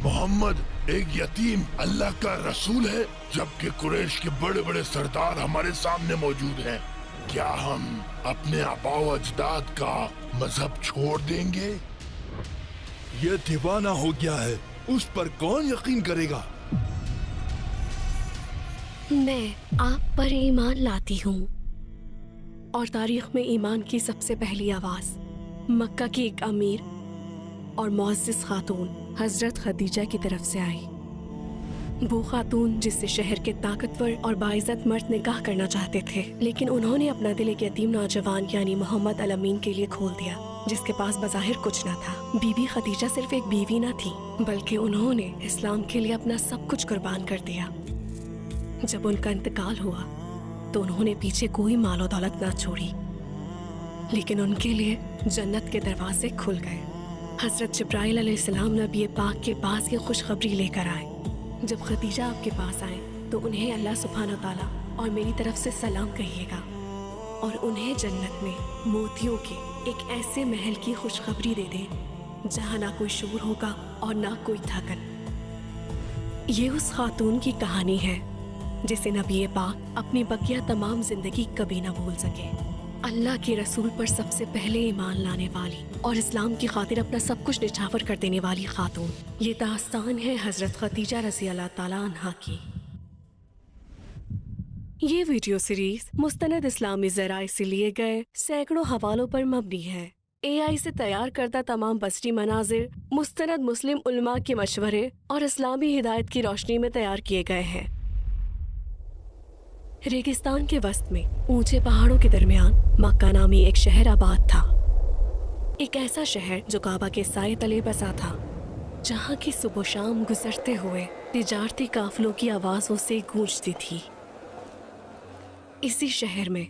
محمد ایک یتیم اللہ کا رسول ہے جبکہ قریش کے بڑے بڑے سردار ہمارے سامنے موجود ہیں. کیا ہم اپنے آبا و اجداد کا مذہب چھوڑ دیں گے؟ یہ دیوانہ ہو گیا ہے، اس پر کون یقین کرے گا؟ میں آپ پر ایمان لاتی ہوں. اور تاریخ میں ایمان کی سب سے پہلی آواز مکہ کی ایک امیر اور معزز خاتون حضرت خدیجہ کی طرف سے آئی. وہ خاتون جس سے شہر کے طاقتور اور باعزت مرد نکاح کرنا چاہتے تھے، لیکن انہوں نے اپنا دل ایک یتیم نوجوان یعنی محمد الامین کے لیے کھول دیا جس کے پاس بظاہر کچھ نہ تھا. بی بی خدیجہ صرف ایک بیوی نہ تھی بلکہ انہوں نے اسلام کے لیے اپنا سب کچھ قربان کر دیا. جب ان کا انتقال ہوا تو انہوں نے پیچھے کوئی مال و دولت نہ چھوڑی، لیکن ان کے لیے جنت کے دروازے کھل گئے. حضرت جبرائیل علیہ السلام نبی پاک کے پاس یہ خوشخبری لے کر آئے. جب خدیجہ آپ کے پاس آئیں تو انہیں اللہ سبحانہ تعالیٰ اور میری طرف سے سلام کہیے گا اور انہیں جنت میں موتیوں کے ایک ایسے محل کی خوشخبری دے دیں جہاں نہ کوئی شور ہوگا اور نہ کوئی تھکن. یہ اس خاتون کی کہانی ہے جسے نبی پاک اپنی بقیہ تمام زندگی کبھی نہ بھول سکے. اللہ کے رسول پر سب سے پہلے ایمان لانے والی اور اسلام کی خاطر اپنا سب کچھ نچھاور کر دینے والی خاتون. یہ داستان ہے حضرت خدیجہ رضی اللہ تعالیٰ عنہا کی. یہ ویڈیو سیریز مستند اسلامی ذرائع سے لیے گئے سینکڑوں حوالوں پر مبنی ہے. AI سے تیار کردہ تمام بصری مناظر مستند مسلم علماء کے مشورے اور اسلامی ہدایت کی روشنی میں تیار کیے گئے ہیں. ریگستان کے وسط میں اونچے پہاڑوں کے درمیان مکہ نامی ایک شہر آباد تھا. ایک ایسا شہر جو کعبہ کے سائے تلے بسا تھا، جہاں کی صبح و شام گزرتے ہوئے تجارتی قافلوں کی آوازوں سے گونجتی تھی. اسی شہر میں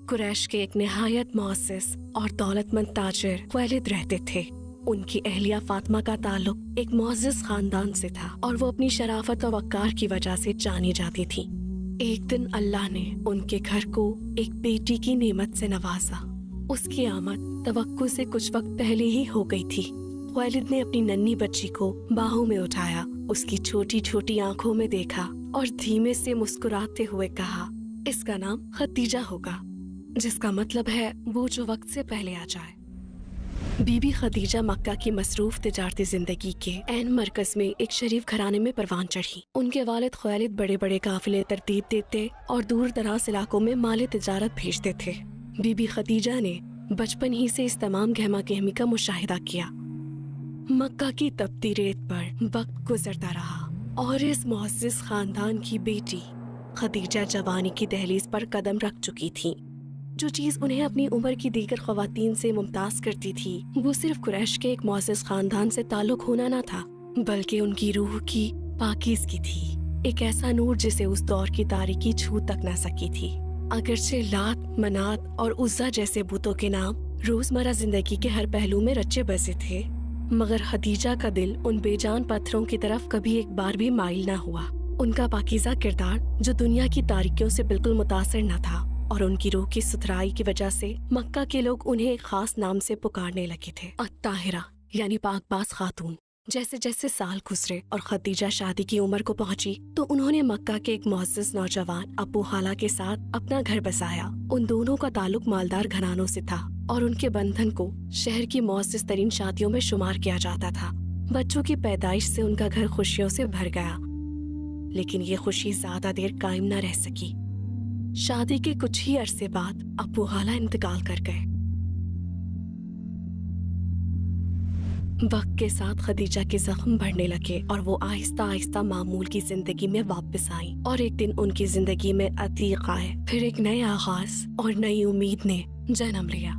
قریش کے ایک نہایت معزز اور دولت مند تاجر خالد رہتے تھے. ان کی اہلیہ فاطمہ کا تعلق ایک معزز خاندان سے تھا اور وہ اپنی شرافت و وقار کی وجہ سے جانی جاتی تھی. ایک دن اللہ نے ان کے گھر کو ایک بیٹی کی نعمت سے نوازا. اس کی آمد توقع سے کچھ وقت پہلے ہی ہو گئی تھی. خالد نے اپنی ننھی بچی کو باہوں میں اٹھایا، اس کی چھوٹی چھوٹی آنکھوں میں دیکھا اور دھیمے سے مسکراتے ہوئے کہا، اس کا نام خدیجہ ہوگا، جس کا مطلب ہے وہ جو وقت سے پہلے آ جائے. بی بی خدیجہ مکہ کی مصروف تجارتی زندگی کے عین مرکز میں ایک شریف گھرانے میں پروان چڑھی. ان کے والد خالد بڑے بڑے قافلے ترتیب دیتے اور دور دراز علاقوں میں مال تجارت بھیجتے تھے. بی بی خدیجہ نے بچپن ہی سے اس تمام گہما گہمی کا مشاہدہ کیا. مکہ کی تپتی ریت پر وقت گزرتا رہا اور اس معزز خاندان کی بیٹی خدیجہ جوانی کی دہلیز پر قدم رکھ چکی تھی. جو چیز انہیں اپنی عمر کی دیگر خواتین سے ممتاز کرتی تھی وہ صرف قریش کے ایک معزز خاندان سے تعلق ہونا نہ تھا، بلکہ ان کی روح کی پاکیزگی تھی. ایک ایسا نور جسے اس دور کی تاریکی چھو تک نہ سکی تھی. اگرچہ لات، منات اور عزا جیسے بتوں کے نام روزمرہ زندگی کے ہر پہلو میں رچے بسے تھے، مگر خدیجہ کا دل ان بے جان پتھروں کی طرف کبھی ایک بار بھی مائل نہ ہوا. ان کا پاکیزہ کردار جو دنیا کی تاریکیوں سے بالکل متاثر نہ تھا اور ان کی روح کی ستھرائی کی وجہ سے مکہ کے لوگ انہیں ایک خاص نام سے پکارنے لگے تھے، الطاہرہ یعنی پاک باز خاتون. جیسے جیسے سال گزرے اور خدیجہ شادی کی عمر کو پہنچی تو انہوں نے مکہ کے ایک معزز نوجوان ابو خالہ کے ساتھ اپنا گھر بسایا. ان دونوں کا تعلق مالدار گھرانوں سے تھا اور ان کے بندھن کو شہر کی معزز ترین شادیوں میں شمار کیا جاتا تھا. بچوں کی پیدائش سے ان کا گھر خوشیوں سے بھر گیا، لیکن یہ خوشی زیادہ دیر قائم نہ رہ سکی. شادی کے کچھ ہی عرصے بعد ابو خالہ انتقال کر گئے. وقت کے ساتھ خدیجہ کے زخم بڑھنے لگے اور وہ آہستہ آہستہ معمول کی زندگی میں واپس آئیں. اور ایک دن ان کی زندگی میں عتیق آئے. پھر ایک نئے آغاز اور نئی امید نے جنم لیا.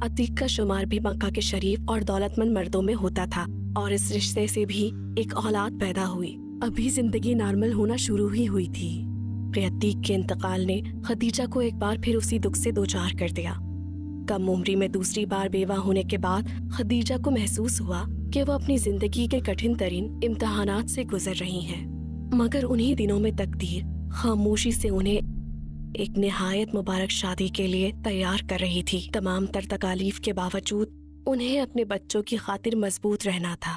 عتیق کا شمار بھی مکہ کے شریف اور دولت مند مردوں میں ہوتا تھا اور اس رشتے سے بھی ایک اولاد پیدا ہوئی. ابھی زندگی نارمل ہونا شروع ہی ہوئی تھی کہ عتیق کے انتقال نے خدیجہ کو ایک بار پھر اسی دکھ سے دوچار کر دیا. کم عمری میں دوسری بار بیوہ ہونے کے بعد خدیجہ کو محسوس ہوا کہ وہ اپنی زندگی کے کٹھن ترین امتحانات سے گزر رہی ہیں، مگر انہی دنوں میں تقدیر خاموشی سے انہیں ایک نہایت مبارک شادی کے لیے تیار کر رہی تھی. تمام تر تکالیف کے باوجود انہیں اپنے بچوں کی خاطر مضبوط رہنا تھا.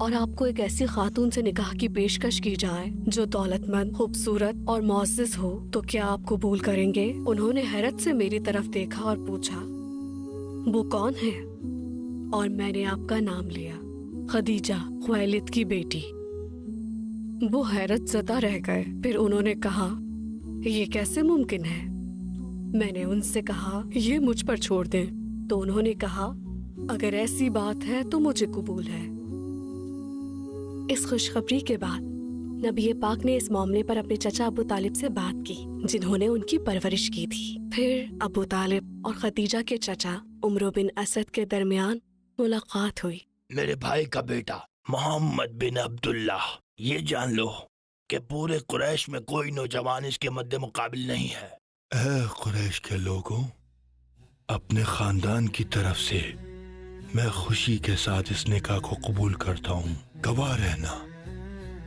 اور آپ کو ایک ایسی خاتون سے نکاح کی پیشکش کی جائے جو دولت مند، خوبصورت اور معزز ہو تو کیا آپ قبول کریں گے؟ انہوں نے حیرت سے میری طرف دیکھا اور پوچھا، وہ کون ہے؟ اور میں نے آپ کا نام لیا، خدیجہ، خویلد کی بیٹی۔ وہ حیرت زدہ رہ گئے۔ پھر انہوں نے کہا، یہ کیسے ممکن ہے؟ میں نے ان سے کہا، یہ مجھ پر چھوڑ دیں۔ تو انہوں نے کہا، اگر ایسی بات ہے تو مجھے قبول ہے۔ اس خوشخبری کے بعد نبی پاک نے اس معاملے پر اپنے چچا ابو طالب سے بات کی، جنہوں نے ان کی پرورش کی تھی۔ پھر ابو طالب اور خدیجہ کے چچا عمرو بن اسد کے درمیان ملاقات ہوئی۔ میرے بھائی کا بیٹا محمد بن عبداللہ، یہ جان لو کہ پورے قریش میں کوئی نوجوان اس کے مد مقابل نہیں ہے۔ اے قریش کے لوگوں، اپنے خاندان کی طرف سے میں خوشی کے ساتھ اس نکاح کو قبول کرتا ہوں۔ گواہ رہنا،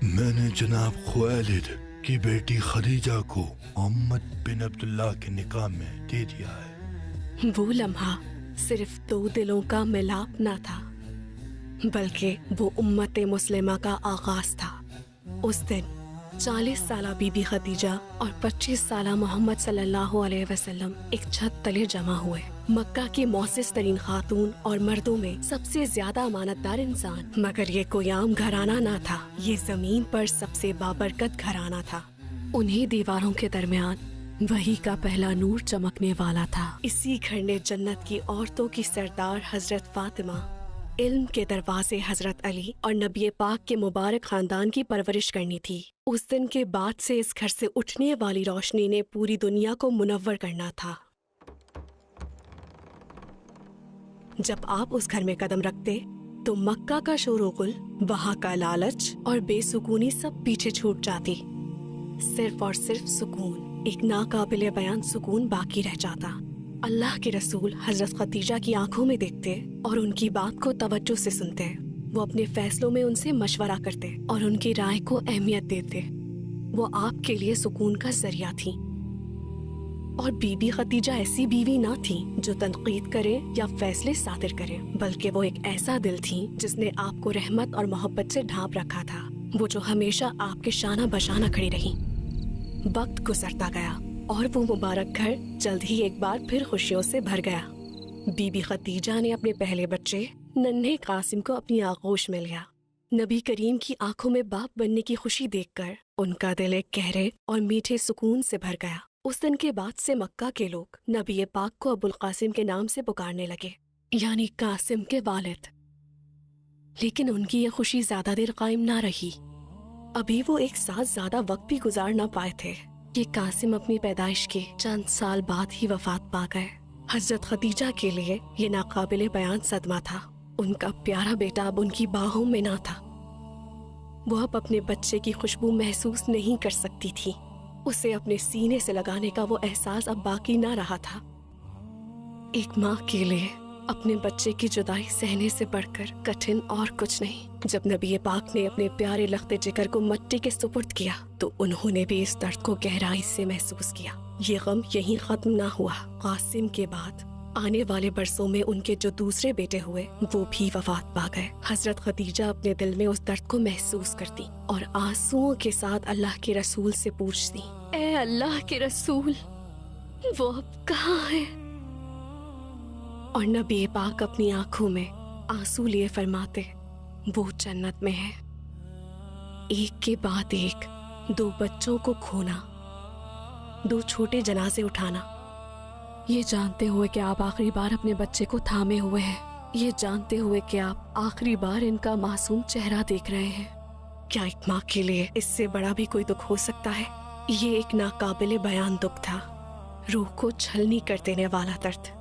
میں نے جناب خویلد کی بیٹی خدیجہ کو محمد بن عبداللہ کے نکاح میں دے دیا ہے۔ وہ لمحہ صرف دو دلوں کا ملاپ نہ تھا، بلکہ وہ امت مسلمہ کا آغاز تھا۔ اس دن 40 سالہ بی بی خدیجہ اور 25 سالہ محمد صلی اللہ علیہ وسلم ایک چھت تلے جمع ہوئے۔ مکہ کی معزز ترین خاتون اور مردوں میں سب سے زیادہ امانت دار انسان، مگر یہ کوئی عام گھرانہ نہ تھا، یہ زمین پر سب سے بابرکت گھرانہ تھا۔ انہی دیواروں کے درمیان وحی کا پہلا نور چمکنے والا تھا۔ اسی گھر نے جنت کی عورتوں کی سردار حضرت فاطمہ، علم کے دروازے حضرت علی اور نبی پاک کے مبارک خاندان کی پرورش کرنی تھی۔ اس دن کے بعد سے اس گھر سے اٹھنے والی روشنی نے پوری دنیا کو منور کرنا تھا۔ جب آپ اس گھر میں قدم رکھتے تو مکہ کا شور و غل، وہاں کا لالچ اور بے سکونی سب پیچھے چھوٹ جاتی۔ صرف اور صرف سکون، ایک ناقابل بیان سکون باقی رہ جاتا۔ اللہ کے رسول حضرت خدیجہ کی آنکھوں میں دیکھتے اور ان کی بات کو توجہ سے سنتے۔ وہ اپنے فیصلوں میں ان سے مشورہ کرتے اور ان کی رائے کو اہمیت دیتے۔ وہ آپ کے لیے سکون کا ذریعہ تھی۔ اور بی بی خدیجہ ایسی بیوی نہ تھی جو تنقید کرے یا فیصلے صادر کرے، بلکہ وہ ایک ایسا دل تھی جس نے آپ کو رحمت اور محبت سے ڈھانپ رکھا تھا، وہ جو ہمیشہ آپ کے شانہ بشانہ کھڑی رہی۔ وقت گزرتا گیا اور وہ مبارک گھر جلد ہی ایک بار پھر خوشیوں سے بھر گیا۔ بی بی خدیجہ نے اپنے پہلے بچے ننھے قاسم کو اپنی آغوش میں لیا۔ نبی کریم کی آنکھوں میں باپ بننے کی خوشی دیکھ کر ان کا دل ایک گہرے اور میٹھے سکون سے بھر گیا۔ اس دن کے بعد سے مکہ کے لوگ نبی پاک کو ابو القاسم کے نام سے پکارنے لگے، یعنی قاسم کے والد۔ لیکن ان کی یہ خوشی زیادہ دیر قائم نہ رہی۔ ابھی وہ ایک ساتھ زیادہ وقت بھی گزار نہ پائے تھے کہ قاسم اپنی پیدائش کے چند سال بعد ہی وفات پا گئے۔ حضرت خدیجہ کے لیے یہ ناقابل بیان صدمہ تھا۔ ان کا پیارا بیٹا اب ان کی باہوں میں نہ تھا۔ وہ اب اپنے بچے کی خوشبو محسوس نہیں کر سکتی تھی۔ اسے اپنے سینے سے لگانے کا وہ احساس اب باقی نہ رہا تھا۔ ایک ماں کے لیے اپنے بچے کی جدائی سہنے سے بڑھ کر کٹھن اور کچھ نہیں۔ جب نبی پاک نے اپنے پیارے لخت جگر کو مٹی کے سپرد کیا تو انہوں نے بھی اس درد کو گہرائی سے محسوس کیا۔ یہ غم یہیں ختم نہ ہوا۔ قاسم کے بعد آنے والے برسوں میں ان کے جو دوسرے بیٹے ہوئے وہ بھی وفات پا گئے۔ حضرت خدیجہ اپنے دل میں اس درد کو محسوس کرتی اور آنسوؤں کے ساتھ اللہ کے رسول سے پوچھتی، اے اللہ کے رسول، وہ اب کہاں ہے؟ اور نبی پاک اپنی آنکھوں میں آنسو لیے فرماتے، وہ جنت میں ہے۔ ایک کے بعد ایک 2 بچوں کو کھونا، 2 چھوٹے جنازے اٹھانا، یہ جانتے ہوئے کہ آپ آخری بار اپنے بچے کو تھامے ہوئے ہیں، یہ جانتے ہوئے کہ آپ آخری بار ان کا معصوم چہرہ دیکھ رہے ہیں، کیا ایک ماں کے لیے اس سے بڑا بھی کوئی دکھ ہو سکتا ہے؟ یہ ایک ناقابل بیان دکھ تھا، روح کو چھلنی کر دینے والا درد۔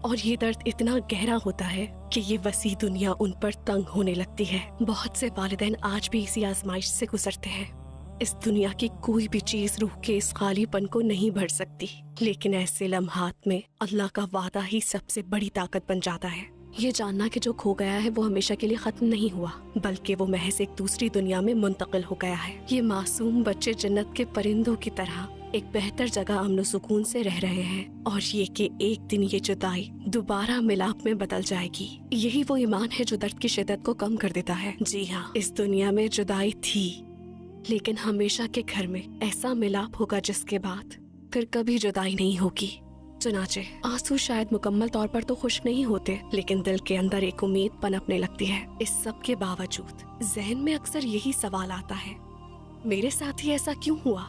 اور یہ درد اتنا گہرا ہوتا ہے کہ یہ وسیع دنیا ان پر تنگ ہونے لگتی ہے۔ بہت سے والدین آج بھی اسی آزمائش سے گزرتے ہیں۔ اس دنیا کی کوئی بھی چیز روح کے اس خالی پن کو نہیں بھر سکتی، لیکن ایسے لمحات میں اللہ کا وعدہ ہی سب سے بڑی طاقت بن جاتا ہے۔ یہ جاننا کہ جو کھو گیا ہے وہ ہمیشہ کے لیے ختم نہیں ہوا، بلکہ وہ محض ایک دوسری دنیا میں منتقل ہو گیا ہے۔ یہ معصوم بچے جنت کے پرندوں کی طرح ایک بہتر جگہ امن و سکون سے رہ رہے ہیں، اور یہ کہ ایک دن یہ جدائی دوبارہ ملاپ میں بدل جائے گی۔ یہی وہ ایمان ہے جو درد کی شدت کو کم کر دیتا ہے۔ جی ہاں، اس دنیا میں جدائی تھی، لیکن ہمیشہ کے گھر میں ایسا ملاپ ہوگا جس کے بعد پھر کبھی جدائی نہیں ہوگی۔ چنانچہ آنسو شاید مکمل طور پر تو خشک نہیں ہوتے، لیکن دل کے اندر ایک امید پنپنے لگتی ہے۔ اس سب کے باوجود ذہن میں اکثر یہی سوال آتا ہے، میرے ساتھ ہی ایسا کیوں ہوا؟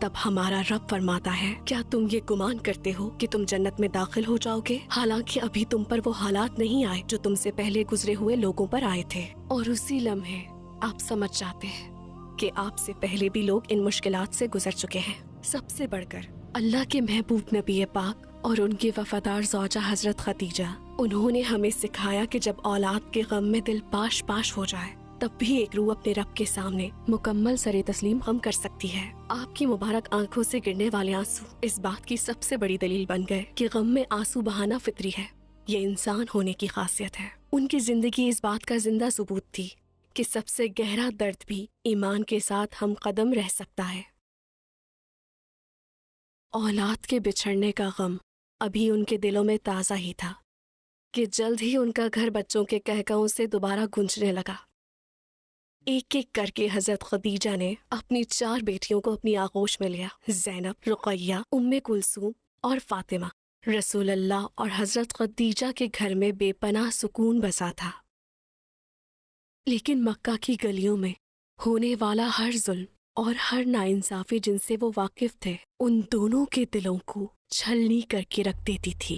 تب ہمارا رب فرماتا ہے، کیا تم یہ گمان کرتے ہو کہ تم جنت میں داخل ہو جاؤ گے، حالانکہ ابھی تم پر وہ حالات نہیں آئے جو تم سے پہلے گزرے ہوئے لوگوں پر آئے تھے، اور اسی لمحے آپ سمجھ جاتے ہیں کہ آپ سے پہلے بھی لوگ ان مشکلات سے گزر چکے ہیں۔ سب سے بڑھ کر اللہ کے محبوب نبی پاک اور ان کی وفادار زوجہ حضرت خدیجہ، انہوں نے ہمیں سکھایا کہ جب اولاد کے غم میں دل پاش پاش ہو جائے تب بھی ایک روح اپنے رب کے سامنے مکمل سر تسلیم غم کر سکتی ہے۔ آپ کی مبارک آنکھوں سے گرنے والے آنسو اس بات کی سب سے بڑی دلیل بن گئے کہ غم میں آنسو بہانا فطری ہے، یہ انسان ہونے کی خاصیت ہے۔ ان کی زندگی اس بات کا زندہ ثبوت تھی کہ سب سے گہرا درد بھی ایمان کے ساتھ ہم قدم رہ سکتا ہے۔ اولاد کے بچھڑنے کا غم ابھی ان کے دلوں میں تازہ ہی تھا کہ جلد ہی ان کا گھر بچوں کے کہکہوں سے دوبارہ گونجنے لگا۔ ایک ایک کر کے حضرت خدیجہ نے اپنی 4 بیٹیوں کو اپنی آغوش میں لیا، زینب، رقیہ، ام کلثوم اور فاطمہ۔ رسول اللہ اور حضرت خدیجہ کے گھر میں بے پناہ سکون بسا تھا، لیکن مکہ کی گلیوں میں ہونے والا ہر ظلم اور ہر ناانصافی جن سے وہ واقف تھے، ان دونوں کے دلوں کو چھلنی کر کے رکھ دیتی تھی۔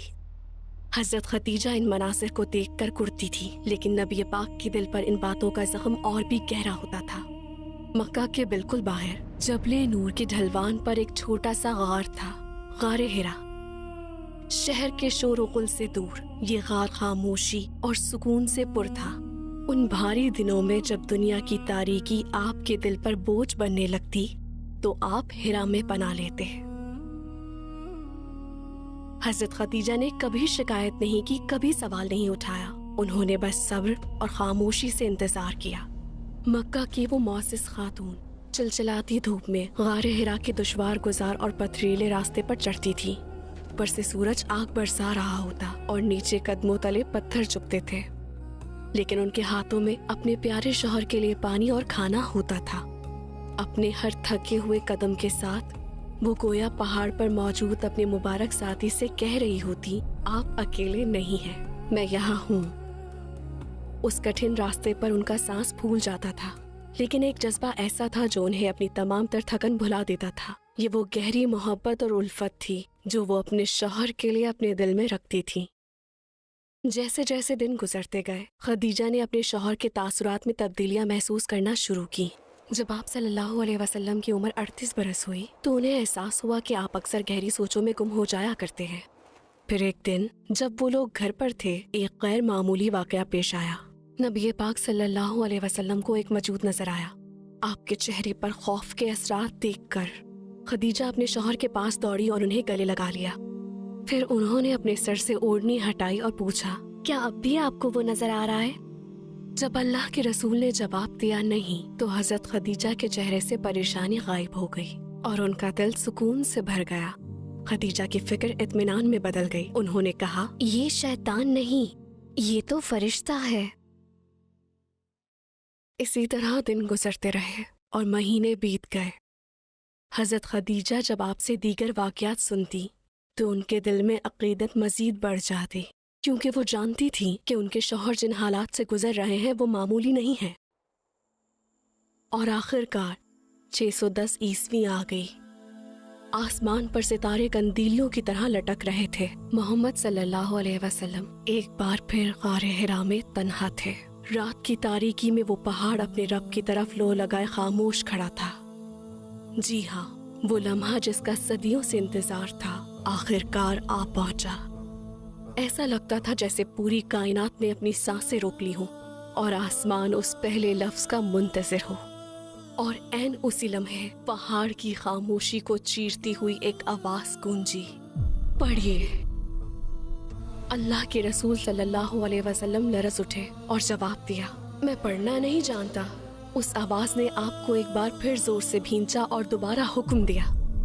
حضرت خدیجہ ان مناظر کو دیکھ کر کرتی تھی، لیکن نبی پاک کے دل پر ان باتوں کا زخم اور بھی گہرا ہوتا تھا۔ مکہ کے بالکل باہر جبل نور کے ڈھلوان پر ایک چھوٹا سا غار تھا، غار حرا۔ شہر کے شور و غل سے دور یہ غار خاموشی اور سکون سے پر تھا۔ ان بھاری دنوں میں جب دنیا کی تاریکی آپ کے دل پر بوجھ بننے لگتی تو آپ حرا میں پناہ لیتے۔ حضرت خدیجہ نے کبھی شکایت نہیں کی، کبھی سوال نہیں اٹھایا، انہوں نے بس صبر اور خاموشی سے انتظار کیا۔ مکہ کی وہ معزز خاتون چلچلاتی دھوپ میں غار حرا کے دشوار گزار اور پتھریلے راستے پر چڑھتی تھی۔ اوپر سے سورج آگ برسا رہا ہوتا اور نیچے قدموں تلے پتھر چپتے تھے، لیکن ان کے ہاتھوں میں اپنے پیارے شوہر کے لیے پانی اور کھانا ہوتا تھا۔ اپنے ہر تھکے ہوئے قدم کے ساتھ وہ گویا پہاڑ پر موجود اپنے مبارک ساتھی سے کہہ رہی ہوتی، آپ اکیلے نہیں ہیں، میں یہاں ہوں۔ اس کٹھن راستے پر ان کا سانس پھول جاتا تھا، لیکن ایک جذبہ ایسا تھا جو انہیں اپنی تمام تر تھکن بھلا دیتا تھا۔ یہ وہ گہری محبت اور الفت تھی جو وہ اپنے شوہر کے لیے اپنے دل میں رکھتی تھی۔ جیسے جیسے دن گزرتے گئے، خدیجہ نے اپنے شوہر کے تاثرات میں تبدیلیاں محسوس کرنا شروع کی۔ جب آپ صلی اللہ علیہ وسلم کی عمر 38 برس ہوئی تو انہیں احساس ہوا کہ آپ اکثر گہری سوچوں میں گم ہو جایا کرتے ہیں۔ پھر ایک دن جب وہ لوگ گھر پر تھے، ایک غیر معمولی واقعہ پیش آیا۔ نبی پاک صلی اللہ علیہ وسلم کو ایک موجود نظر آیا۔ آپ کے چہرے پر خوف کے اثرات دیکھ کر خدیجہ اپنے شوہر کے پاس دوڑی اور انہیں گلے لگا لیا۔ پھر انہوں نے اپنے سر سے اوڑھنی ہٹائی اور پوچھا، کیا اب بھی آپ کو وہ نظر آ رہا ہے؟ جب اللہ کے رسول نے جواب دیا نہیں تو حضرت خدیجہ کے چہرے سے پریشانی غائب ہو گئی اور ان کا دل سکون سے بھر گیا۔ خدیجہ کی فکر اطمینان میں بدل گئی۔ انہوں نے کہا، یہ شیطان نہیں، یہ تو فرشتہ ہے۔ اسی طرح دن گزرتے رہے اور مہینے بیت گئے۔ حضرت خدیجہ جب آپ سے دیگر واقعات سنتی تو ان کے دل میں عقیدت مزید بڑھ جاتی، کیونکہ وہ جانتی تھی کہ ان کے شوہر جن حالات سے گزر رہے ہیں وہ معمولی نہیں ہیں۔ اور آخر کار 610 عیسوی آ گئی۔ آسمان پر ستارے قندیلوں کی طرح لٹک رہے تھے۔ محمد صلی اللہ علیہ وسلم ایک بار پھر غار حرا میں تنہا تھے۔ رات کی تاریکی میں وہ پہاڑ اپنے رب کی طرف لو لگائے خاموش کھڑا تھا۔ جی ہاں، وہ لمحہ جس کا صدیوں سے انتظار تھا آخر کار آ پہنچا۔ ایسا لگتا تھا جیسے پوری کائنات نے اپنی سانسیں روک لی ہوں اور آسمان اس پہلے لفظ کا منتظر ہو۔ اور عین اسی لمحے پہاڑ کی خاموشی کو چیرتی ہوئی ایک آواز گونجی، پڑھیے۔ اللہ کے رسول صلی اللہ علیہ وسلم لرز اٹھے اور جواب دیا، میں پڑھنا نہیں جانتا۔ اس آواز نے آپ کو ایک بار پھر زور سے بھینچا اور دوبارہ حکم دیا،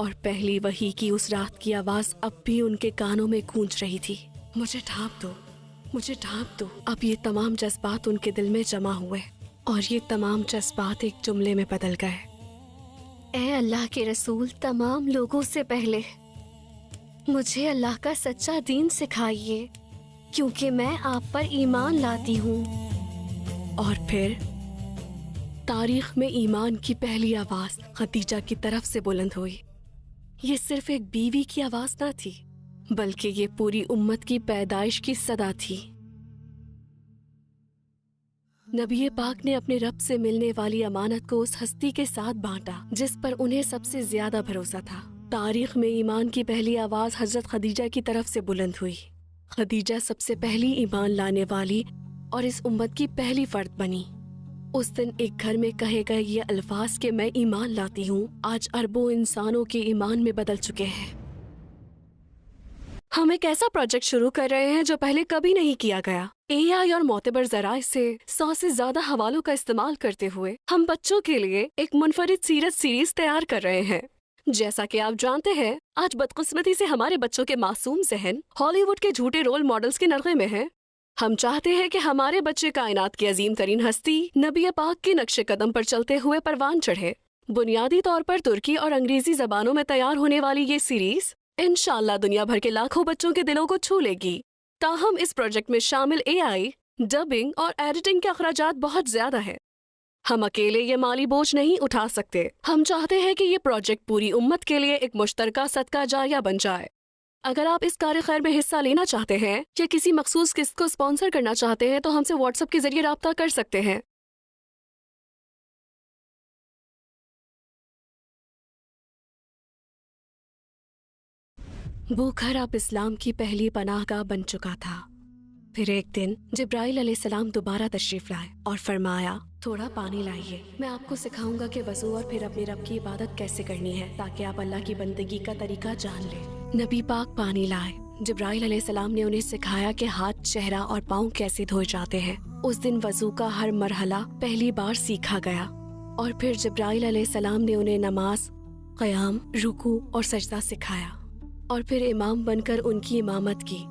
اور پہلی وحی کی اس رات کی آواز اب بھی ان کے کانوں میں گونج رہی تھی، مجھے ڈھانپ دو، مجھے ڈھانپ دو۔ اب یہ تمام جذبات ان کے دل میں جمع ہوئے اور یہ تمام جذبات ایک جملے میں بدل گئے، اے اللہ کے رسول، تمام لوگوں سے پہلے مجھے اللہ کا سچا دین سکھائیے، کیونکہ میں آپ پر ایمان لاتی ہوں۔ اور پھر تاریخ میں ایمان کی پہلی آواز خدیجہ کی طرف سے بلند ہوئی۔ یہ صرف ایک بیوی کی آواز نہ تھی، بلکہ یہ پوری امت کی پیدائش کی صدا تھی۔ نبی پاک نے اپنے رب سے ملنے والی امانت کو اس ہستی کے ساتھ بانٹا جس پر انہیں سب سے زیادہ بھروسہ تھا۔ تاریخ میں ایمان کی پہلی آواز حضرت خدیجہ کی طرف سے بلند ہوئی۔ خدیجہ سب سے پہلی ایمان لانے والی اور اس امت کی پہلی فرد بنی۔ اس دن ایک گھر میں کہے گئے یہ الفاظ کہ میں ایمان لاتی ہوں، آج اربوں انسانوں کے ایمان میں بدل چکے ہیں۔ ہم ایک ایسا پروجیکٹ شروع کر رہے ہیں جو پہلے کبھی نہیں کیا گیا۔ AI اور معتبر ذرائع سے 100 سے زیادہ حوالوں کا استعمال کرتے ہوئے ہم بچوں کے لیے ایک منفرد سیرت سیریز تیار کر رہے ہیں۔ جیسا کہ آپ جانتے ہیں، آج بدقسمتی سے ہمارے بچوں کے معصوم ذہن ہالی ووڈ کے جھوٹے رول ماڈلز کے نرغے میں ہیں۔ ہم چاہتے ہیں کہ ہمارے بچے کائنات کی عظیم ترین ہستی نبی پاک کے نقش قدم پر چلتے ہوئے پروان چڑھے۔ بنیادی طور پر ترکی اور انگریزی زبانوں میں تیار ہونے والی یہ سیریز انشاءاللہ دنیا بھر کے لاکھوں بچوں کے دلوں کو چھو لے گی۔ تاہم اس پروجیکٹ میں شامل AI، ڈبنگ اور ایڈیٹنگ کے اخراجات بہت زیادہ ہیں۔ ہم اکیلے یہ مالی بوجھ نہیں اٹھا سکتے۔ ہم چاہتے ہیں کہ یہ پروجیکٹ پوری امت کے لیے ایک مشترکہ صدقہ جاریہ بن جائے۔ اگر آپ اس کار خیر میں حصہ لینا چاہتے ہیں یا کسی مخصوص قسط کو اسپانسر کرنا چاہتے ہیں تو ہم سے واٹس ایپ کے ذریعے رابطہ کر سکتے ہیں۔ وہ گھر اب اسلام کی پہلی پناہ گاہ بن چکا تھا۔ پھر ایک دن جبرائیل علیہ السلام دوبارہ تشریف لائے اور فرمایا، تھوڑا پانی لائیے، میں آپ کو سکھاؤں گا کہ وضو اور پھر اپنے رب کی عبادت کیسے کرنی ہے تاکہ آپ اللہ کی بندگی کا طریقہ جان لیں۔ نبی پاک پانی لائے۔ جبرائیل علیہ السلام نے انہیں سکھایا کہ ہاتھ، چہرہ اور پاؤں کیسے دھوئے جاتے ہیں۔ اس دن وضو کا ہر مرحلہ پہلی بار سیکھا گیا اور پھر جبرائیل علیہ السلام نے انہیں نماز، قیام، رکوع اور سجدہ سکھایا اور پھر امام بن کر ان کی امامت کی۔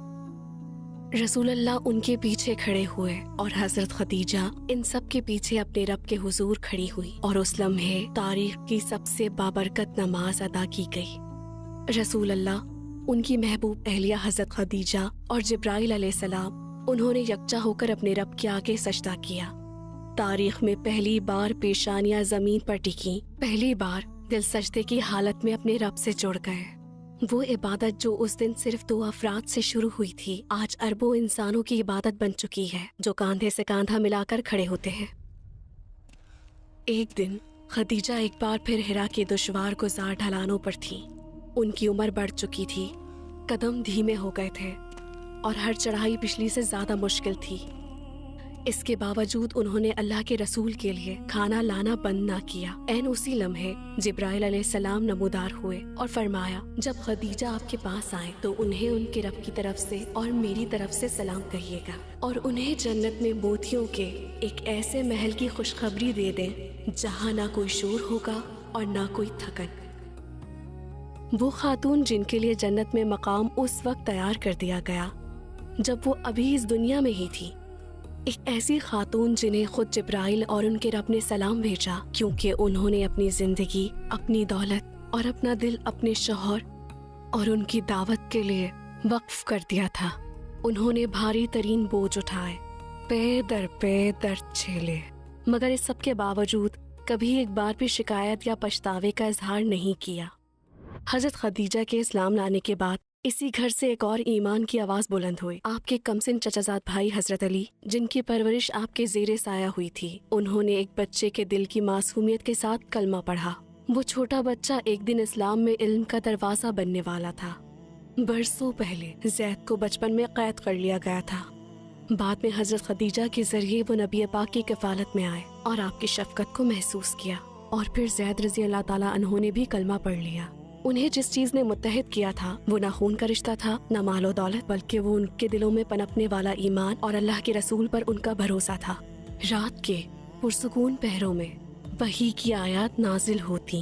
رسول اللہ ان کے پیچھے کھڑے ہوئے اور حضرت خدیجہ ان سب کے پیچھے اپنے رب کے حضور کھڑی ہوئی اور اس لمحے تاریخ کی سب سے بابرکت نماز ادا کی گئی۔ رسول اللہ، ان کی محبوب اہلیہ حضرت خدیجہ اور جبرائیل علیہ السلام، انہوں نے یکجا ہو کر اپنے رب کے آگے سجدہ کیا۔ تاریخ میں پہلی بار پیشانیاں زمین پر ٹکیں، پہلی بار دل سجدے کی حالت میں اپنے رب سے جڑ گئے۔ وہ عبادت جو اس دن صرف 2 افراد سے شروع ہوئی تھی، آج اربوں انسانوں کی عبادت بن چکی ہے جو کاندھے سے کاندھا ملا کر کھڑے ہوتے ہیں۔ ایک دن خدیجہ ایک بار پھر حرا کے دشوار گزار ڈھلانوں پر تھیں۔ ان کی عمر بڑھ چکی تھی، قدم دھیمے ہو گئے تھے اور ہر چڑھائی پچھلی سے زیادہ مشکل تھی۔ اس کے باوجود انہوں نے اللہ کے رسول کے لیے کھانا لانا بند نہ کیا۔ عین اسی لمحے جبرائیل علیہ السلام نمودار ہوئے اور فرمایا، جب خدیجہ آپ کے پاس آئیں تو انہیں ان کے رب کی طرف سے اور میری طرف سے سلام کہیے گا اور انہیں جنت میں موتیوں کے ایک ایسے محل کی خوشخبری دے دیں جہاں نہ کوئی شور ہوگا اور نہ کوئی تھکن۔ وہ خاتون جن کے لیے جنت میں مقام اس وقت تیار کر دیا گیا جب وہ ابھی اس دنیا میں ہی تھی، ایک ایسی خاتون جنہیں خود جبرائیل اور ان کے رب نے سلام بھیجا کیونکہ انہوں نے اپنی زندگی، اپنی دولت اور اپنا دل اپنے شوہر اور ان کی دعوت کے لیے وقف کر دیا تھا۔ انہوں نے بھاری ترین بوجھ اٹھائے، پے در جھیلے، مگر اس سب کے باوجود کبھی ایک بار بھی شکایت یا پچھتاوے کا اظہار نہیں کیا۔ حضرت خدیجہ کے اسلام لانے کے بعد اسی گھر سے ایک اور ایمان کی آواز بلند ہوئی۔ آپ کے کمسن چچازاد بھائی حضرت علی، جن کی پرورش آپ کے زیر سایہ ہوئی تھی، انہوں نے ایک بچے کے دل کی معصومیت کے ساتھ کلمہ پڑھا۔ وہ چھوٹا بچہ ایک دن اسلام میں علم کا دروازہ بننے والا تھا۔ برسوں پہلے زید کو بچپن میں قید کر لیا گیا تھا۔ بعد میں حضرت خدیجہ کے ذریعے وہ نبی پاک کی کفالت میں آئے اور آپ کی شفقت کو محسوس کیا، اور پھر زید رضی اللہ تعالیٰ عنہ نے بھی کلمہ پڑھ لیا۔ انہیں جس چیز نے متحد کیا تھا وہ نہ خون کا رشتہ تھا، نہ مال و دولت، بلکہ وہ ان کے دلوں میں پنپنے والا ایمان اور اللہ کے رسول پر ان کا بھروسہ تھا۔ رات کے پرسکون پہروں میں وحی کی آیات نازل ہوتی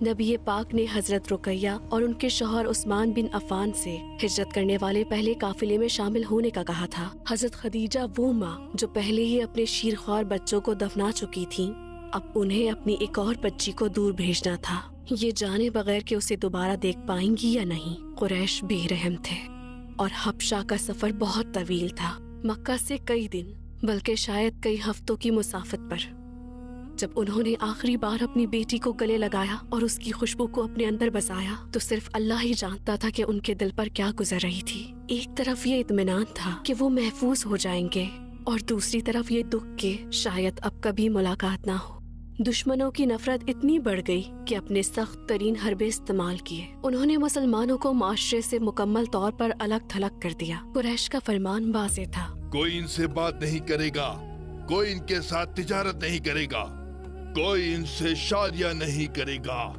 نبی پاک نے حضرت رقیہ اور ان کے شوہر عثمان بن عفان سے ہجرت کرنے والے پہلے قافلے میں شامل ہونے کا کہا تھا۔ حضرت خدیجہ وہ ماں جو پہلے ہی اپنے شیرخوار بچوں کو دفنا چکی تھیں، اب انہیں اپنی ایک اور بچی کو دور بھیجنا تھا، یہ جانے بغیر کہ اسے دوبارہ دیکھ پائیں گی یا نہیں۔ قریش بے رحم تھے اور حبشہ کا سفر بہت طویل تھا، مکہ سے کئی دن بلکہ شاید کئی ہفتوں کی مسافت پر۔ جب انہوں نے آخری بار اپنی بیٹی کو گلے لگایا اور اس کی خوشبو کو اپنے اندر بسایا تو صرف اللہ ہی جانتا تھا کہ ان کے دل پر کیا گزر رہی تھی۔ ایک طرف یہ اطمینان تھا کہ وہ محفوظ ہو جائیں گے اور دوسری طرف یہ دکھ کہ شاید اب کبھی ملاقات نہ ہو۔ دشمنوں کی نفرت اتنی بڑھ گئی کہ اپنے سخت ترین حربے استعمال کیے۔ انہوں نے مسلمانوں کو معاشرے سے مکمل طور پر الگ تھلگ کر دیا۔ قریش کا فرمان واضح تھا، کوئی ان سے بات نہیں کرے گا، کوئی ان کے ساتھ تجارت نہیں کرے گا، کوئی ان سے شادیاں نہیں کرے گا۔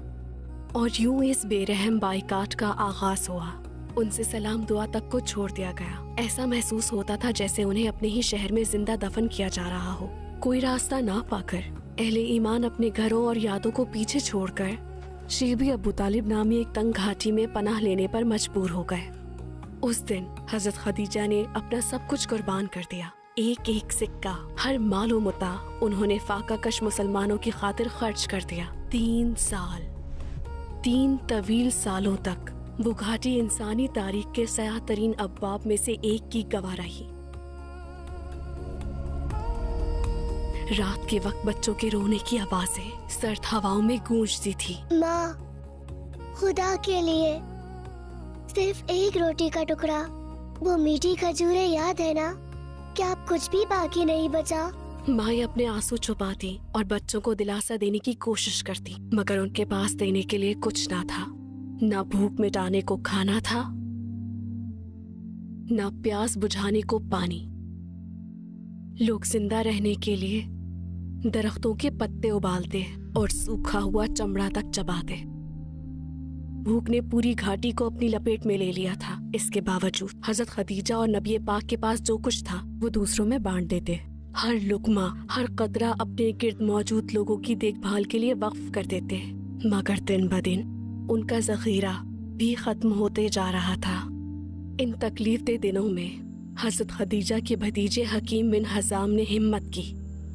اور یوں اس بے رحم بائیکاٹ کا آغاز ہوا۔ ان سے سلام دعا تک کو چھوڑ دیا گیا۔ ایسا محسوس ہوتا تھا جیسے انہیں اپنے ہی شہر میں زندہ دفن کیا جا رہا ہو۔ کوئی راستہ نہ پا کر اہل ایمان اپنے گھروں اور یادوں کو پیچھے چھوڑ کر شیبی ابو طالب نامی ایک تنگ گھاٹی میں پناہ لینے پر مجبور ہو گئے۔ اس دن حضرت خدیجہ نے اپنا سب کچھ قربان کر دیا، ایک ایک سکہ، ہر مال و متاع انہوں نے فاقہ کش مسلمانوں کی خاطر خرچ کر دیا۔ 3 طویل سالوں تک وہ گھاٹی انسانی تاریخ کے سیاہ ترین ابواب میں سے ایک کی گواہ رہی۔ رات کے وقت بچوں کے رونے کی آوازیں سرد ہواؤں میں گونجتی تھی۔ ماں، خدا کے لیے صرف ایک روٹی کا ٹکڑا، وہ میٹھی کھجوریں یاد ہے نا؟ کیا اب کچھ بھی باقی نہیں بچا؟ مائیں اپنے آنسو چھپاتی اور بچوں کو دلاسا دینے کی کوشش کرتی، مگر ان کے پاس دینے کے لیے کچھ نہ تھا۔ نہ بھوک مٹانے کو کھانا تھا، نہ پیاس بجھانے کو پانی۔ لوگ زندہ رہنے کے لیے درختوں کے پتے ابالتے اور سوکھا ہوا چمڑا تک چباتے۔ بھوک نے پوری گھاٹی کو اپنی لپیٹ میں لے لیا تھا۔ اس کے باوجود حضرت خدیجہ اور نبی پاک کے پاس جو کچھ تھا وہ دوسروں میں بانٹ دیتے۔ ہر لقمہ، ہر قطرہ اپنے گرد موجود لوگوں کی دیکھ بھال کے لیے وقف کر دیتے، مگر دن بدن ان کا ذخیرہ بھی ختم ہوتے جا رہا تھا۔ ان تکلیف دہ دنوں میں حضرت خدیجہ کے بھتیجے حکیم بن حزام نے ہمت کی۔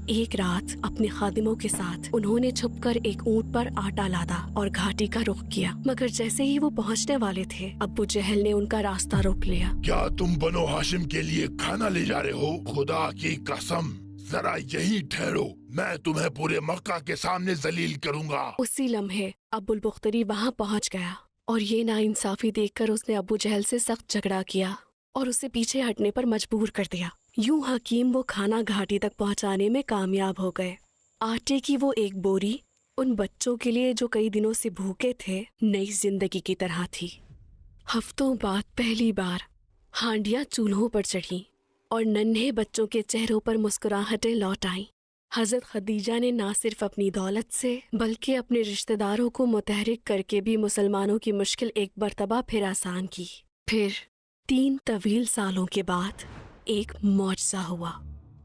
ایک رات اپنے خادموں کے ساتھ انہوں نے چھپ کر ایک اونٹ پر آٹا لادا اور گھاٹی کا رخ کیا، مگر جیسے ہی وہ پہنچنے والے تھے ابو جہل نے ان کا راستہ روک لیا۔ کیا تم بنو ہاشم کے لیے کھانا لے جا رہے ہو؟ خدا کی قسم، ذرا یہی ٹھہرو، میں تمہیں پورے مکہ کے سامنے ذلیل کروں گا۔ اسی لمحے ابو البختری وہاں پہنچ گیا اور یہ ناانصافی دیکھ کر اس نے ابو جہل سے سخت جھگڑا کیا اور اسے پیچھے ہٹنے پر مجبور کر دیا۔ یوں حکیم وہ کھانا گھاٹی تک پہنچانے میں کامیاب ہو گئے۔ آٹے کی وہ ایک بوری ان بچوں کے لیے جو کئی دنوں سے بھوکے تھے نئی زندگی کی طرح تھی۔ ہفتوں بعد پہلی بار ہانڈیاں چولہوں پر چڑھیں اور ننھے بچوں کے چہروں پر مسکراہٹیں لوٹ آئیں۔ حضرت خدیجہ نے نہ صرف اپنی دولت سے بلکہ اپنے رشتہ داروں کو متحرک کر کے بھی مسلمانوں کی مشکل ایک مرتبہ پھر آسان کی۔ پھر 3 طویل سالوں کے بعد ایک معجزہ ہوا۔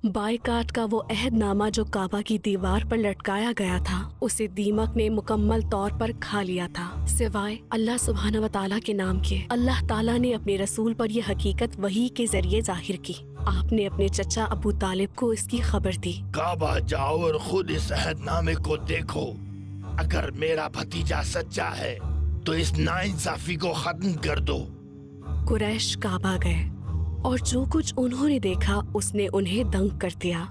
بائیکاٹ کا وہ عہد نامہ جو کعبہ کی دیوار پر لٹکایا گیا تھا اسے دیمک نے مکمل طور پر کھا لیا تھا، سوائے اللہ سبحانہ و تعالیٰ کے نام کے۔ اللہ تعالیٰ نے اپنے رسول پر یہ حقیقت وحی کے ذریعے ظاہر کی۔ آپ نے اپنے چچا ابو طالب کو اس کی خبر دی۔ کعبہ جاؤ اور خود اس عہد نامے کو دیکھو، اگر میرا بھتیجا سچا ہے تو اس ناانصافی کو ختم کر دو۔ قریش کعبہ گئے اور جو کچھ انہوں نے دیکھا اس نے انہیں دنگ کر دیا،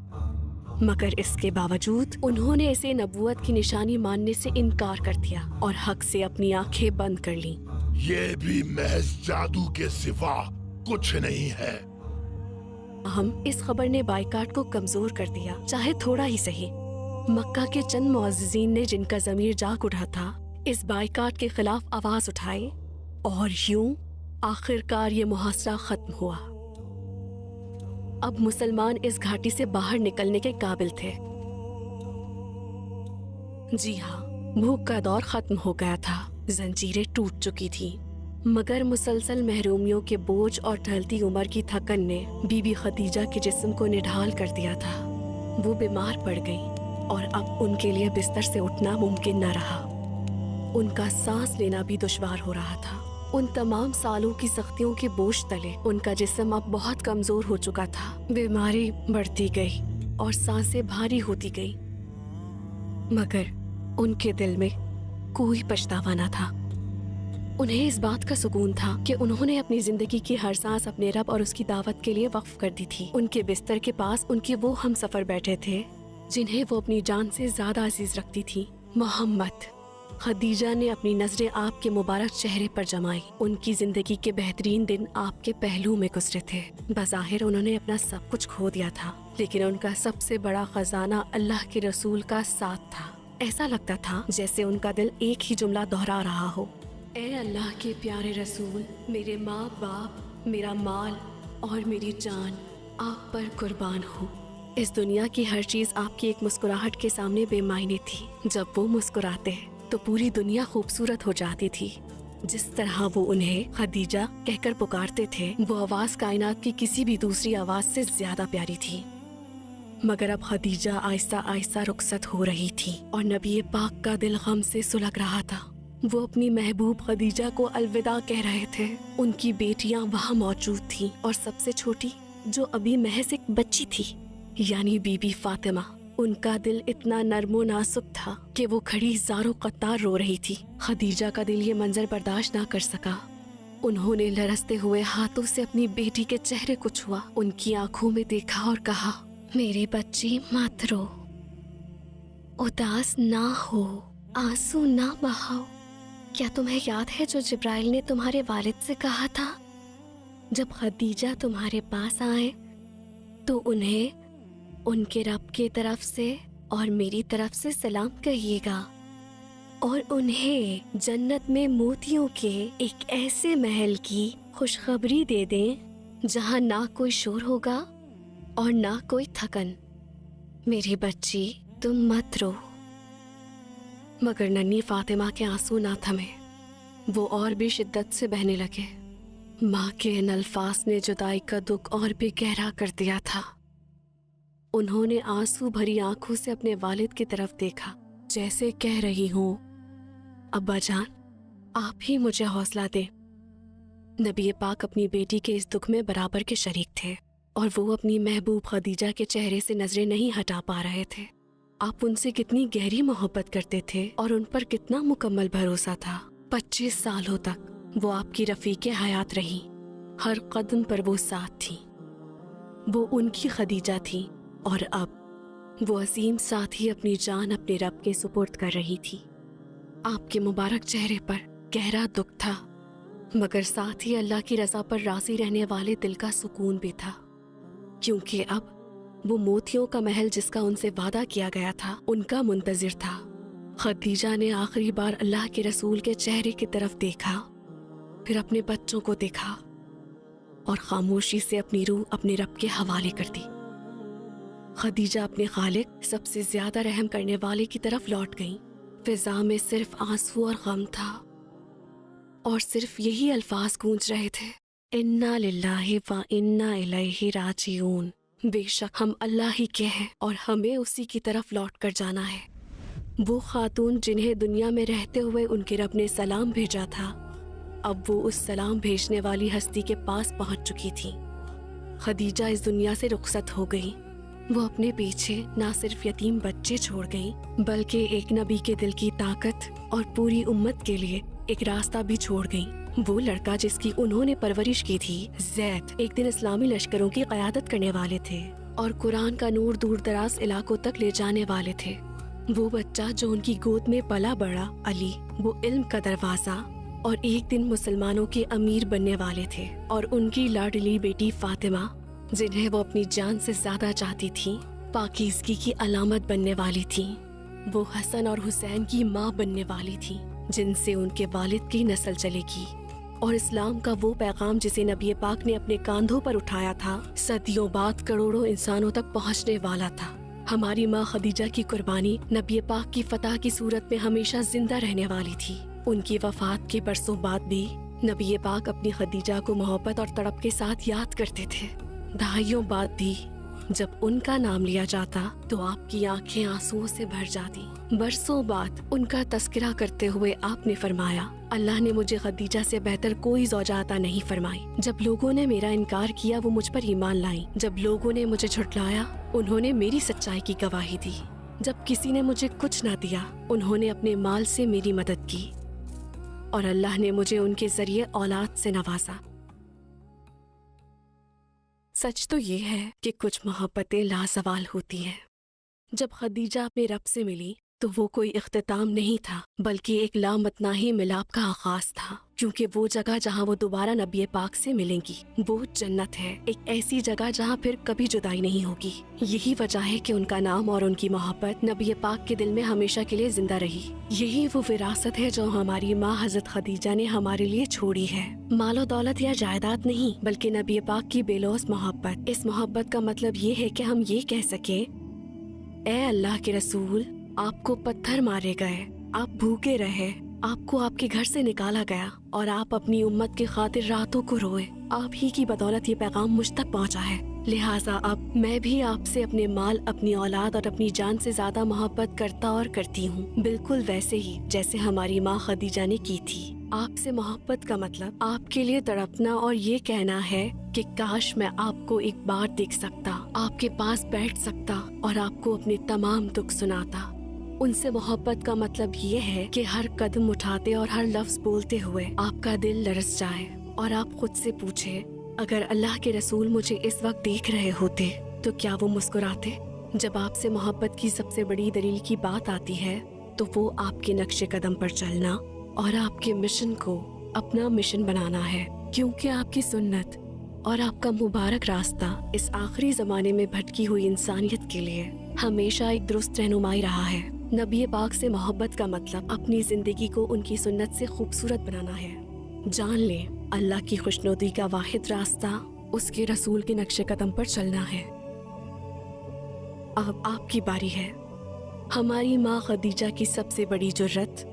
مگر اس کے باوجود انہوں نے اسے نبوت کی نشانی ماننے سے انکار کر دیا اور حق سے اپنی آنکھیں بند کر لیں۔ یہ بھی محض جادو کے سوا کچھ نہیں ہے۔ ہم اس خبر نے بائیکاٹ کو کمزور کر دیا، چاہے تھوڑا ہی صحیح۔ مکہ کے چند معززین نے جن کا ضمیر جاگ اٹھا تھا اس بائیکاٹ کے خلاف آواز اٹھائی اور یوں آخرکار یہ محاصرہ ختم ہوا۔ اب مسلمان اس گھاٹی سے باہر نکلنے کے قابل تھے۔ جی ہاں، بھوک کا دور ختم ہو گیا تھا، زنجیریں ٹوٹ چکی تھیں، مگر مسلسل محرومیوں کے بوجھ اور ڈھلتی عمر کی تھکن نے بی بی خدیجہ کے جسم کو نڈھال کر دیا تھا۔ وہ بیمار پڑ گئیں اور اب ان کے لیے بستر سے اٹھنا ممکن نہ رہا۔ ان کا سانس لینا بھی دشوار ہو رہا تھا۔ ان تمام سالوں کی سختیوں کے بوجھ تلے ان کا جسم اب بہت کمزور ہو چکا تھا۔ بیماری بڑھتی گئی اور سانسیں بھاری ہوتی گئی، مگر ان کے دل میں کوئی پچھتاوا نہ تھا۔ انہیں اس بات کا سکون تھا کہ انہوں نے اپنی زندگی کی ہر سانس اپنے رب اور اس کی دعوت کے لیے وقف کر دی تھی۔ ان کے بستر کے پاس ان کے وہ ہم سفر بیٹھے تھے جنہیں وہ اپنی جان سے زیادہ عزیز رکھتی تھی، محمد۔ خدیجہ نے اپنی نظریں آپ کے مبارک چہرے پر جمائی۔ ان کی زندگی کے بہترین دن آپ کے پہلو میں گزرے تھے۔ بظاہر انہوں نے اپنا سب کچھ کھو دیا تھا، لیکن ان کا سب سے بڑا خزانہ اللہ کے رسول کا ساتھ تھا۔ ایسا لگتا تھا جیسے ان کا دل ایک ہی جملہ دہرا رہا ہو، اے اللہ کے پیارے رسول، میرے ماں باپ، میرا مال اور میری جان آپ پر قربان ہو۔ اس دنیا کی ہر چیز آپ کی ایک مسکراہٹ کے سامنے بے معنی تھی۔ جب وہ مسکراتے تو پوری دنیا خوبصورت ہو جاتی تھی۔ جس طرح وہ انہیں خدیجہ کہہ کر پکارتے تھے، وہ آواز کائنات کی کسی بھی دوسری آواز سے زیادہ پیاری تھی۔ مگر اب خدیجہ آہستہ آہستہ رخصت ہو رہی تھی اور نبی پاک کا دل غم سے سلگ رہا تھا۔ وہ اپنی محبوب خدیجہ کو الوداع کہہ رہے تھے۔ ان کی بیٹیاں وہاں موجود تھیں اور سب سے چھوٹی جو ابھی محض ایک بچی تھی، یعنی بی بی فاطمہ۔ ان کا دل اتنا نرم و نازک تھا کہ وہ کھڑی زاروں قطار رو رہی تھی۔ خدیجہ کا دل یہ منظر برداشت نہ کر سکا۔ انہوں نے لرزتے ہوئے ہاتھوں سے اپنی بیٹی کے چہرے کو چھوا، ان کی آنکھوں میں دیکھا اور کہا، میری بچی مت رو، اداس نہ ہو، آنسو نہ بہاؤ۔ کیا تمہیں یاد ہے جو جبرائیل نے تمہارے والد سے کہا تھا؟ جب خدیجہ تمہارے پاس آئے تو انہیں ان کے رب کی طرف سے اور میری طرف سے سلام کہیے گا، اور انہیں جنت میں موتیوں کے ایک ایسے محل کی خوشخبری دے دیں جہاں نہ کوئی شور ہوگا اور نہ کوئی تھکن۔ میری بچی تم مت رو۔ مگر ننھی فاطمہ کے آنسو نہ تھمے، وہ اور بھی شدت سے بہنے لگے۔ ماں کے ان الفاظ نے جدائی کا دکھ اور بھی گہرا کر دیا تھا۔ انہوں نے آنسو بھری آنکھوں سے اپنے والد کی طرف دیکھا، جیسے کہہ رہی ہوں، ابا جان آپ ہی مجھے حوصلہ دیں۔ نبی پاک اپنی بیٹی کے اس دکھ میں برابر کے شریک تھے، اور وہ اپنی محبوب خدیجہ کے چہرے سے نظریں نہیں ہٹا پا رہے تھے۔ آپ ان سے کتنی گہری محبت کرتے تھے اور ان پر کتنا مکمل بھروسہ تھا۔ 25 سالوں تک وہ آپ کی رفیق حیات رہی، ہر قدم پر وہ ساتھ تھی۔ وہ ان کی خدیجہ تھی اور اب وہ عظیم ساتھی اپنی جان اپنے رب کے سپرد کر رہی تھی۔ آپ کے مبارک چہرے پر گہرا دکھ تھا، مگر ساتھ ہی اللہ کی رضا پر راضی رہنے والے دل کا سکون بھی تھا، کیونکہ اب وہ موتیوں کا محل جس کا ان سے وعدہ کیا گیا تھا ان کا منتظر تھا۔ خدیجہ نے آخری بار اللہ کے رسول کے چہرے کی طرف دیکھا، پھر اپنے بچوں کو دیکھا اور خاموشی سے اپنی روح اپنے رب کے حوالے کر دی۔ خدیجہ اپنے خالق سب سے زیادہ رحم کرنے والے کی طرف لوٹ گئیں۔ فضا میں صرف آنسو اور غم تھا، اور صرف یہی الفاظ گونج رہے تھے، انا للہ و انا الیہ راجعون۔ بے شک ہم اللہ ہی کے ہیں اور ہمیں اسی کی طرف لوٹ کر جانا ہے۔ وہ خاتون جنہیں دنیا میں رہتے ہوئے ان کے رب نے سلام بھیجا تھا، اب وہ اس سلام بھیجنے والی ہستی کے پاس پہنچ چکی تھی۔ خدیجہ اس دنیا سے رخصت ہو گئی۔ وہ اپنے پیچھے نہ صرف یتیم بچے چھوڑ گئیں، بلکہ ایک نبی کے دل کی طاقت اور پوری امت کے لیے ایک راستہ بھی چھوڑ گئیں۔ وہ لڑکا جس کی انہوں نے پرورش کی تھی، زید، ایک دن اسلامی لشکروں کی قیادت کرنے والے تھے اور قرآن کا نور دور دراز علاقوں تک لے جانے والے تھے۔ وہ بچہ جو ان کی گود میں پلا بڑا، علی، وہ علم کا دروازہ اور ایک دن مسلمانوں کے امیر بننے والے تھے، اور ان کی لاڈلی بیٹی فاطمہ جنہیں وہ اپنی جان سے زیادہ چاہتی تھی، پاکیزگی کی علامت بننے والی تھی۔ وہ حسن اور حسین کی ماں بننے والی تھی جن سے ان کے والد کی نسل چلے گی، اور اسلام کا وہ پیغام جسے نبی پاک نے اپنے کاندھوں پر اٹھایا تھا صدیوں بعد کروڑوں انسانوں تک پہنچنے والا تھا۔ ہماری ماں خدیجہ کی قربانی نبی پاک کی فتح کی صورت میں ہمیشہ زندہ رہنے والی تھی۔ ان کی وفات کے برسوں بعد بھی نبی پاک اپنی خدیجہ کو محبت اور تڑپ کے ساتھ یاد کرتے تھے۔ دہائیوں بعد بھی جب ان کا نام لیا جاتا تو آپ کی آنکھیں آنسوؤں سے بھر جاتی۔ برسوں بعد ان کا تذکرہ کرتے ہوئے آپ نے فرمایا، اللہ نے مجھے خدیجہ سے بہتر کوئی زوجہ عطا نہیں فرمائی۔ جب لوگوں نے میرا انکار کیا وہ مجھ پر ایمان لائیں، جب لوگوں نے مجھے جھٹلایا انہوں نے میری سچائی کی گواہی دی، جب کسی نے مجھے کچھ نہ دیا انہوں نے اپنے مال سے میری مدد کی، اور اللہ نے مجھے ان کے ذریعے اولاد سے نوازا۔ سچ تو یہ ہے کہ کچھ محبتیں لازوال ہوتی ہیں۔ جب خدیجہ اپنے رب سے ملی تو وہ کوئی اختتام نہیں تھا بلکہ ایک لامتناہی ملاپ کا آغاز تھا، کیونکہ وہ جگہ جہاں وہ دوبارہ نبی پاک سے ملیں گی وہ جنت ہے، ایک ایسی جگہ جہاں پھر کبھی جدائی نہیں ہوگی۔ یہی وجہ ہے کہ ان کا نام اور ان کی محبت نبی پاک کے دل میں ہمیشہ کے لیے زندہ رہی۔ یہی وہ وراثت ہے جو ہماری ماں حضرت خدیجہ نے ہمارے لیے چھوڑی ہے، مال و دولت یا جائیداد نہیں بلکہ نبی پاک کی بے لوث محبت۔ اس محبت کا مطلب یہ ہے کہ ہم یہ کہہ سکیں، اے اللہ کے رسول، آپ کو پتھر مارے گئے، آپ بھوکے رہے، آپ کو آپ کے گھر سے نکالا گیا اور آپ اپنی امت کی خاطر راتوں کو روئے، آپ ہی کی بدولت یہ پیغام مجھ تک پہنچا ہے، لہٰذا اب میں بھی آپ سے اپنے مال، اپنی اولاد اور اپنی جان سے زیادہ محبت کرتا اور کرتی ہوں، بالکل ویسے ہی جیسے ہماری ماں خدیجہ نے کی تھی۔ آپ سے محبت کا مطلب آپ کے لیے تڑپنا اور یہ کہنا ہے کہ کاش میں آپ کو ایک بار دیکھ سکتا، آپ کے پاس بیٹھ سکتا اور آپ کو اپنے تمام دکھ سناتا۔ ان سے محبت کا مطلب یہ ہے کہ ہر قدم اٹھاتے اور ہر لفظ بولتے ہوئے آپ کا دل لرز جائے اور آپ خود سے پوچھے، اگر اللہ کے رسول مجھے اس وقت دیکھ رہے ہوتے تو کیا وہ مسکراتے؟ جب آپ سے محبت کی سب سے بڑی دلیل کی بات آتی ہے تو وہ آپ کے نقش قدم پر چلنا اور آپ کے مشن کو اپنا مشن بنانا ہے، کیونکہ آپ کی سنت اور آپ کا مبارک راستہ اس آخری زمانے میں بھٹکی ہوئی انسانیت کے لیے ہمیشہ ایک درست رہنمائی رہا ہے۔ نبی پاک سے محبت کا مطلب اپنی زندگی کو ان کی سنت سے خوبصورت بنانا ہے۔ جان لیں، اللہ کی خوشنودی کا واحد راستہ اس کے رسول کے نقش قدم پر چلنا ہے۔ اب آپ کی باری ہے۔ ہماری ماں خدیجہ کی سب سے بڑی جرت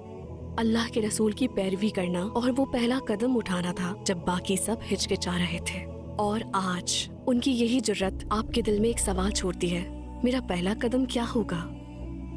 اللہ کے رسول کی پیروی کرنا اور وہ پہلا قدم اٹھانا تھا جب باقی سب ہچکچا رہے تھے، اور آج ان کی یہی جرت آپ کے دل میں ایک سوال چھوڑتی ہے، میرا پہلا قدم کیا ہوگا؟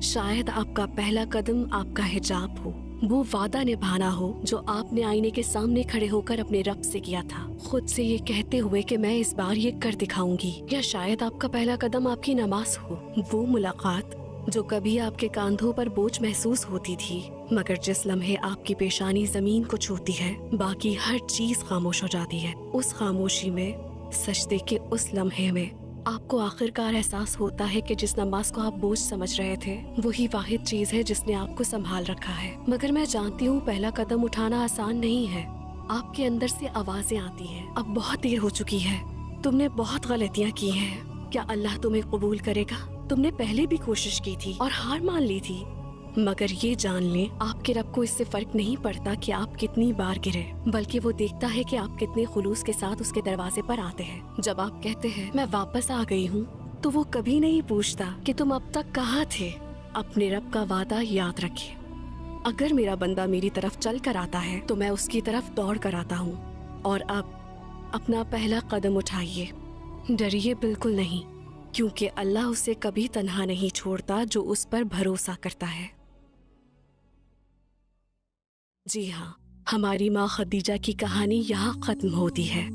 شاید آپ کا پہلا قدم آپ کا حجاب ہو، وہ وعدہ نبھانا ہو جو آپ نے آئینے کے سامنے کھڑے ہو کر اپنے رب سے کیا تھا، خود سے یہ کہتے ہوئے کہ میں اس بار یہ کر دکھاؤں گی۔ یا شاید آپ کا پہلا قدم آپ کی نماز ہو، وہ ملاقات جو کبھی آپ کے کاندھوں پر بوجھ محسوس ہوتی تھی مگر جس لمحے آپ کی پیشانی زمین کو چھوتی ہے باقی ہر چیز خاموش ہو جاتی ہے۔ اس خاموشی میں، سجدے کے اس لمحے میں آپ کو آخرکار احساس ہوتا ہے کہ جس نماز کو آپ بوجھ سمجھ رہے تھے وہی واحد چیز ہے جس نے آپ کو سنبھال رکھا ہے۔ مگر میں جانتی ہوں پہلا قدم اٹھانا آسان نہیں ہے۔ آپ کے اندر سے آوازیں آتی ہیں، اب بہت دیر ہو چکی ہے، تم نے بہت غلطیاں کی ہیں، کیا اللہ تمہیں قبول کرے گا؟ تم نے پہلے بھی کوشش کی تھی اور ہار مان لی تھی، مگر یہ جان لیں آپ کے رب کو اس سے فرق نہیں پڑتا کہ آپ کتنی بار گرے، بلکہ وہ دیکھتا ہے کہ آپ کتنے خلوص کے ساتھ اس کے دروازے پر آتے ہیں۔ جب آپ کہتے ہیں میں واپس آ گئی ہوں تو وہ کبھی نہیں پوچھتا کہ تم اب تک کہاں تھے۔ اپنے رب کا وعدہ یاد رکھیں، اگر میرا بندہ میری طرف چل کر آتا ہے تو میں اس کی طرف دوڑ کر آتا ہوں، اور اب اپنا پہلا قدم اٹھائیے، ڈریے بالکل نہیں، کیونکہ اللہ اسے کبھی تنہا نہیں چھوڑتا جو اس پر بھروسہ کرتا ہے۔ جی ہاں، ہماری ماں خدیجہ کی کہانی یہاں ختم ہوتی ہے۔